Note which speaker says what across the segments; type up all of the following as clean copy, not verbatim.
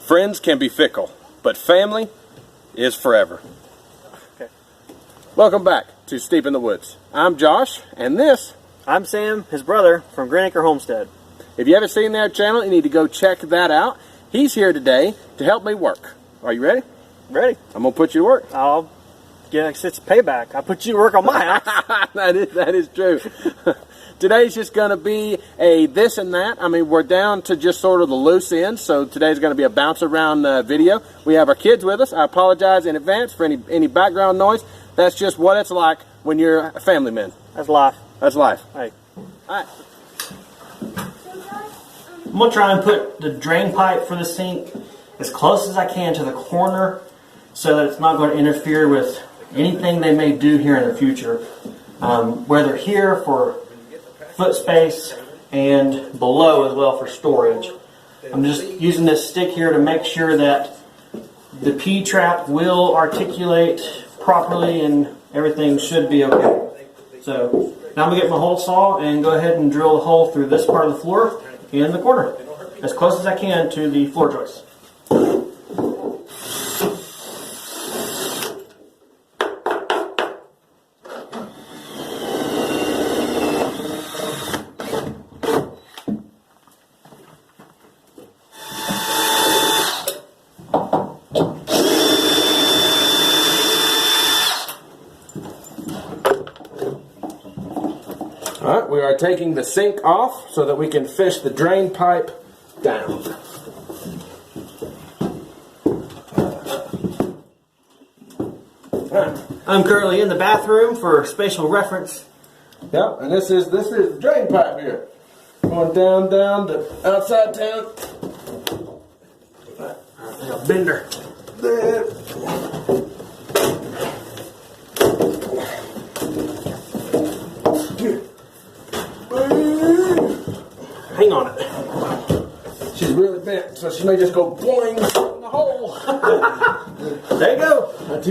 Speaker 1: Friends can be fickle, but family is forever.
Speaker 2: Okay.
Speaker 1: Welcome back to Steep in the Woods. I'm Josh, and this...
Speaker 2: I'm Sam, his brother, from Green Acre Homestead.
Speaker 1: If you haven't seen that channel, you need to go check that out. He's here today to help me work. Are you ready?
Speaker 2: Ready.
Speaker 1: I'm going to put you to work.
Speaker 2: I'll get it's payback. I put you to work on my house.
Speaker 1: That is true. Today's just going to be a this and that. I mean, we're down to just sort of the loose ends, so today's going to be a bounce around video. We have our kids with us. I apologize in advance for any background noise. That's just what it's like when you're a family man.
Speaker 2: That's life.
Speaker 1: That's life.
Speaker 2: Hey.
Speaker 1: All right.
Speaker 2: I'm going to try and put the drain pipe for the sink as close as I can to the corner so that it's not going to interfere with anything they may do here in the future. Whether here for foot space and below as well for storage. I'm just using this stick here to make sure that the P-trap will articulate properly and everything should be okay. So now I'm going to get my hole saw and go ahead and drill a hole through this part of the floor in the corner as close as I can to the floor joist.
Speaker 1: All right, we are taking the sink off so that we can fish the drain pipe down.
Speaker 2: I'm currently in the bathroom for spatial reference.
Speaker 1: Yep, and this is the drain pipe here. Going down to outside town.
Speaker 2: A bender.
Speaker 1: There.
Speaker 2: Hang on it.
Speaker 1: She's really bent, so she may just go boing in the hole.
Speaker 2: There you go.
Speaker 1: I'm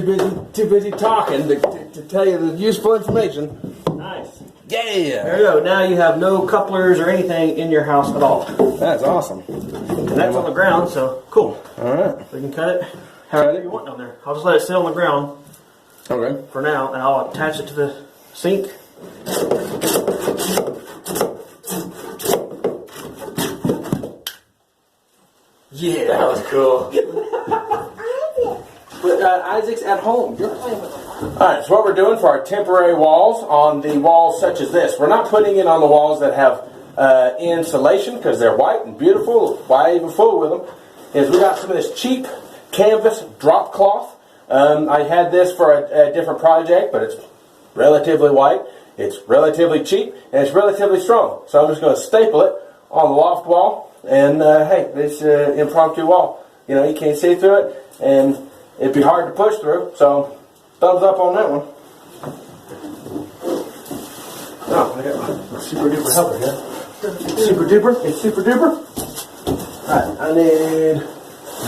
Speaker 1: too busy talking to tell you the useful information.
Speaker 2: Nice.
Speaker 1: Yeah.
Speaker 2: There you go. Now you have no couplers or anything in your house at all.
Speaker 1: That's awesome.
Speaker 2: And that's on the ground, so cool.
Speaker 1: All right.
Speaker 2: We can cut it however you want down there. I'll just let it sit on the ground
Speaker 1: Okay.
Speaker 2: for now, and I'll attach it to the sink.
Speaker 1: Yeah, that was cool. But Isaac's at home. You're playing with him. Alright, so what we're doing for our temporary walls on the walls such as this, we're not putting it on the walls that have insulation because they're white and beautiful. Why even fool with them? Is we got some of this cheap canvas drop cloth. I had this for a different project, but it's relatively white. It's relatively cheap and it's relatively strong. So I'm just going to staple it on the loft wall. And hey, it's an impromptu wall. You know, you can't see through it, and it'd be hard to push through. So, thumbs up on that one. Oh, I got my super duper helper here. Super duper? It's super duper? Alright, I need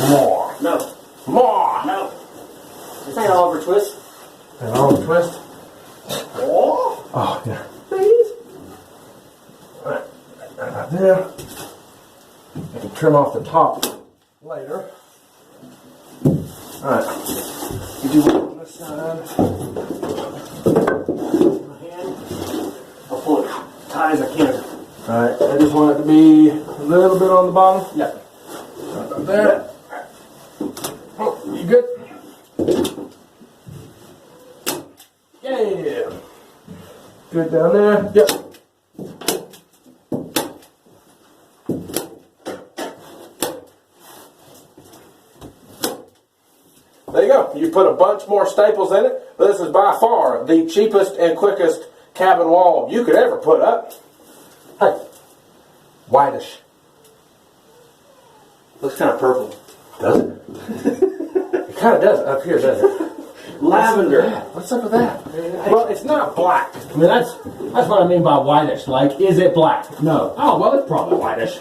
Speaker 1: more.
Speaker 2: No.
Speaker 1: More!
Speaker 2: No. This ain't Oliver Twist.
Speaker 1: And Oliver Twist.
Speaker 2: Oh.
Speaker 1: Oh, yeah. Please. Alright, right there. I can trim off the top later. Alright. You do one on this side.
Speaker 2: My hand. I'll pull it tight as I can.
Speaker 1: Alright, I just want it to be a little bit on the bottom.
Speaker 2: Yep.
Speaker 1: Right there. Oh, you good? Yeah. Good down there. Yep. There you go. You put a bunch more staples in it, but this is by far the cheapest and quickest cabin wall you could ever put up. Hey, whitish.
Speaker 2: Looks kind of purple.
Speaker 1: Does it? It kind of does up here, doesn't it?
Speaker 2: Lavender.
Speaker 1: What's up with that? Well, it's not black.
Speaker 3: I mean, that's what I mean by whitish. Like, is it black? No. Oh, well, it's probably whitish.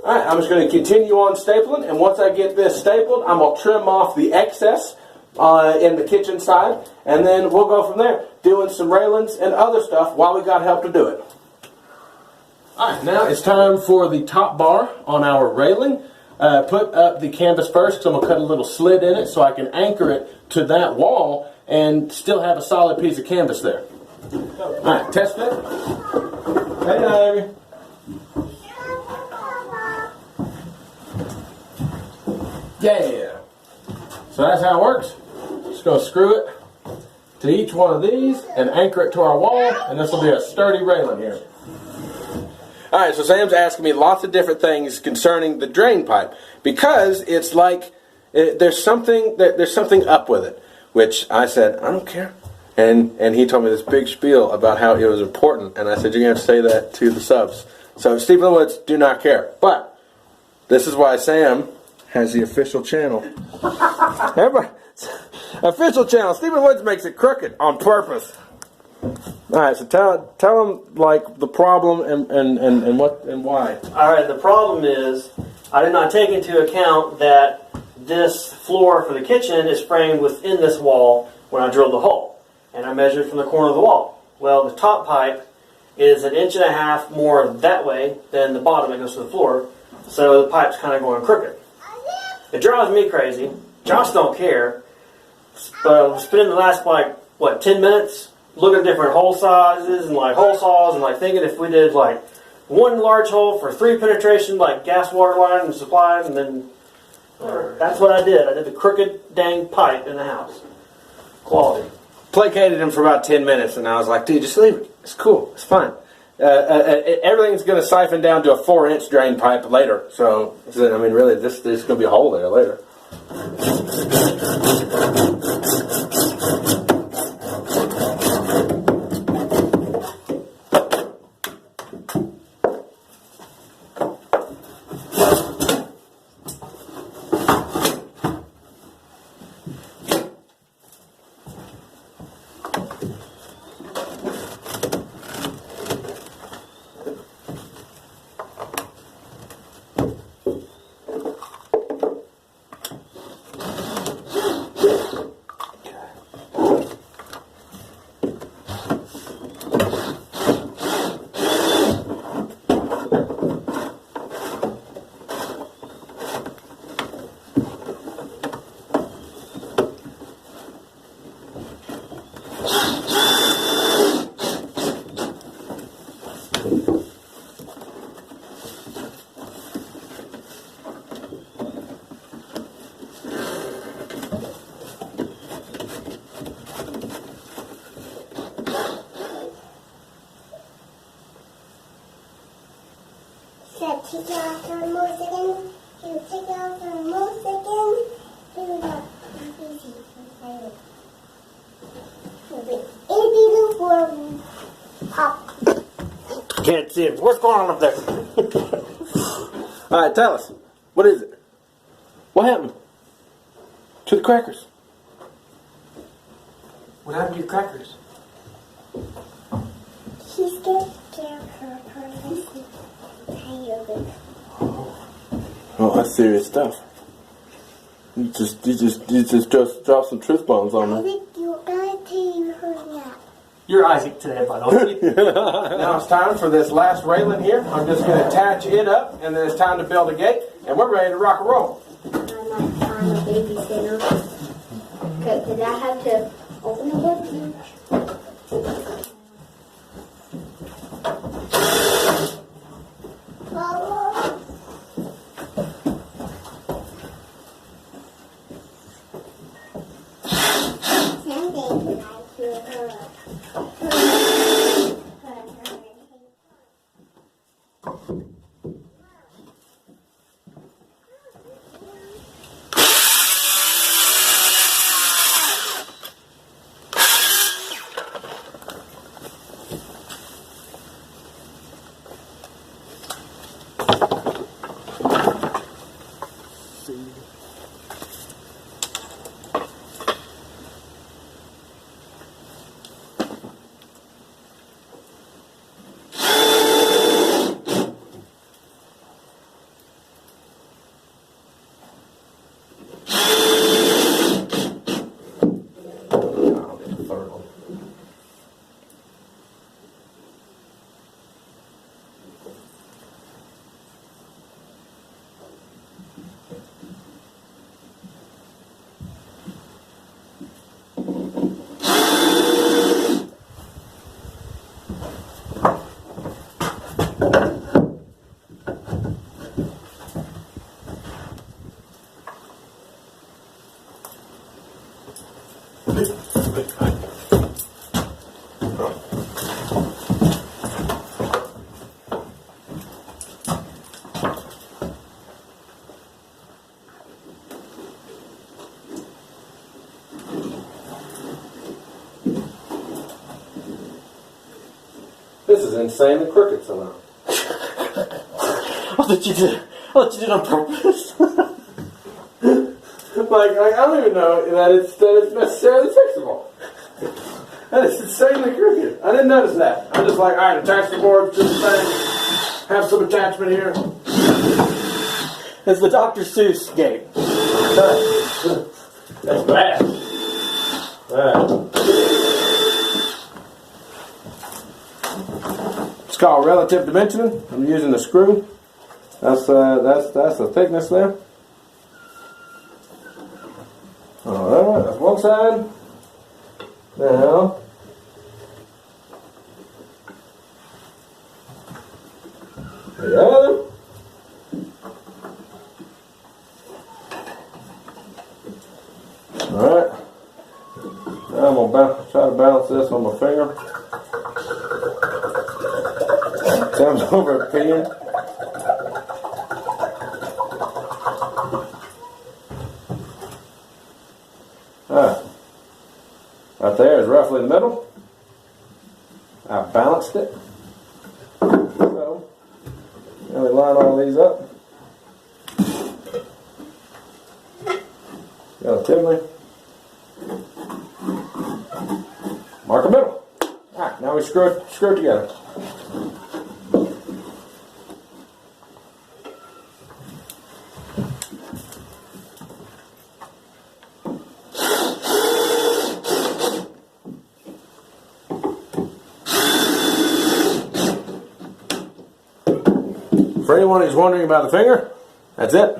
Speaker 1: Alright, I'm just going to continue on stapling, and once I get this stapled, I'm going to trim off the excess in the kitchen side, and then we'll go from there, doing some railings and other stuff while we got help to do it. Alright, now it's time for the top bar on our railing. Put up the canvas first, because I'm going to cut a little slit in it so I can anchor it to that wall and still have a solid piece of canvas there. Alright, test fit. Hey now, Amy. Yeah. So that's how it works. Just going to screw it to each one of these and anchor it to our wall, and this will be a sturdy railing here. Alright, so Sam's asking me lots of different things concerning the drain pipe, because it's like there's something up with it, which I said, I don't care. And he told me this big spiel about how it was important, and I said, you're going to have to say that to the subs. So Stephen Woods, do not care. But this is why Sam has the official channel. Everybody, official channel. Stephen Woods makes it crooked on purpose. Alright, so tell him like the problem and what and why.
Speaker 2: Alright, the problem is I did not take into account that this floor for the kitchen is framed within this wall when I drilled the hole. And I measured from the corner of the wall. Well, the top pipe is 1.5 inches more that way than the bottom that goes to the floor. So the pipe's kind of going crooked. It drives me crazy. Josh don't care. But I've spent the last 10 minutes looking at different hole sizes and hole saws and thinking if we did one large hole for 3 penetration gas water line and supply, and then that's what I did. I did the crooked dang pipe in the house. Quality.
Speaker 1: Placated him for about 10 minutes, and I was like, dude, just leave it. It's cool. It's fine. Everything's going to siphon down to a 4-inch drain pipe later. So, I mean, really, there's going to be a hole there later.
Speaker 4: Take off for a more second. You take off for a more second. Do that. Easy. Anything for pop.
Speaker 2: Can't see it. What's going on up there?
Speaker 1: Alright, tell us. What is it? What happened to the crackers?
Speaker 2: What happened to your crackers?
Speaker 4: She's scared of her.
Speaker 1: Oh, that's serious stuff. You just drop some truth bombs on me.
Speaker 4: You gotta tell her that.
Speaker 2: You're Isaac today, by the way.
Speaker 1: Now it's time for this last railing here. I'm just going to attach it up, and then it's time to build a gate, and we're ready to rock and roll.
Speaker 4: I'm a babysitter. Okay, did I have to open the book?
Speaker 1: This is insanely crooked somehow.
Speaker 2: I thought you did on purpose.
Speaker 1: Like I don't even know that it's necessarily fixable. That is insanely crooked. I didn't notice that. I'm just like, all right, attach the board to the thing. Have some attachment here.
Speaker 2: It's the Dr. Seuss gate.
Speaker 1: That's bad. It's called relative dimensioning. I'm using a screw. That's the thickness there. All right, that's one side. Now, the other. All right. Now I'm gonna try to balance this on my finger. Comes over a pen. Right there is roughly the middle. I balanced it. So, now we line all these up. Relatively. Mark the middle. Alright, now we screw it together. For anyone who's wondering about the finger, that's it.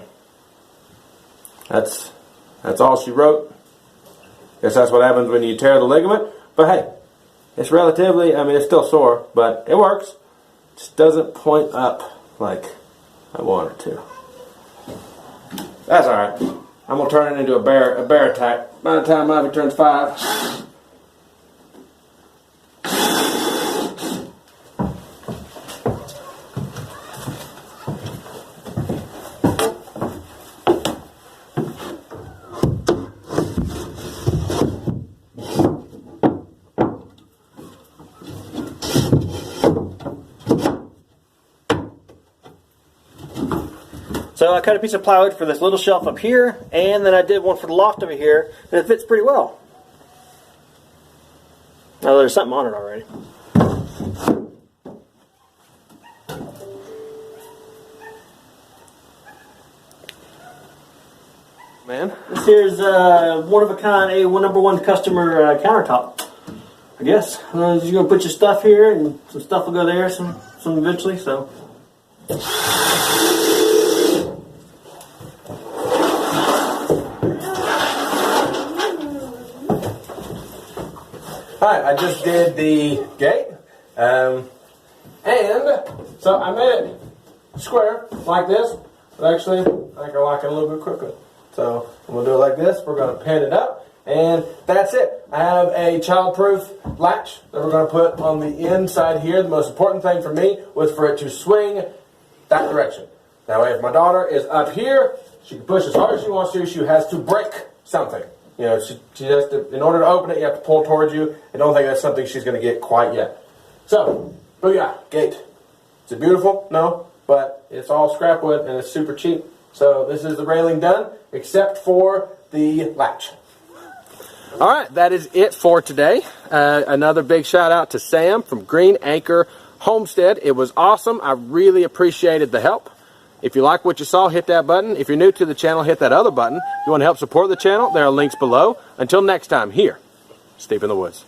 Speaker 1: That's all she wrote. Guess that's what happens when you tear the ligament. But hey, it's relatively, I mean, it's still sore, but it works. It just doesn't point up like I want it to. That's alright. I'm going to turn it into a bear attack by the time Ivy turns 5.
Speaker 2: So I cut a piece of plywood for this little shelf up here, and then I did one for the loft over here, and it fits pretty well. Now there's something on it already.
Speaker 1: Man.
Speaker 2: This here's one of a kind, a number one customer countertop. I guess. You're going to put your stuff here, and some stuff will go there some eventually, so.
Speaker 1: Alright, I just did the gate, and so I made it square, like this, but actually I can like it a little bit quicker. So I'm going to do it like this, we're going to pin it up, and that's it. I have a child-proof latch that we're going to put on the inside here. The most important thing for me was for it to swing that direction. That way if my daughter is up here, she can push as hard as she wants to, she has to break something. You know, she has to, in order to open it, you have to pull towards you. I don't think that's something she's going to get quite yet. So, booyah, gate. Is it beautiful? No, but it's all scrap wood and it's super cheap. So this is the railing done, except for the latch. All right, that is it for today. Another big shout out to Sam from Green Acre Homestead. It was awesome. I really appreciated the help. If you like what you saw, hit that button. If you're new to the channel, hit that other button. If you want to help support the channel, there are links below. Until next time, here, Steve in the Woods.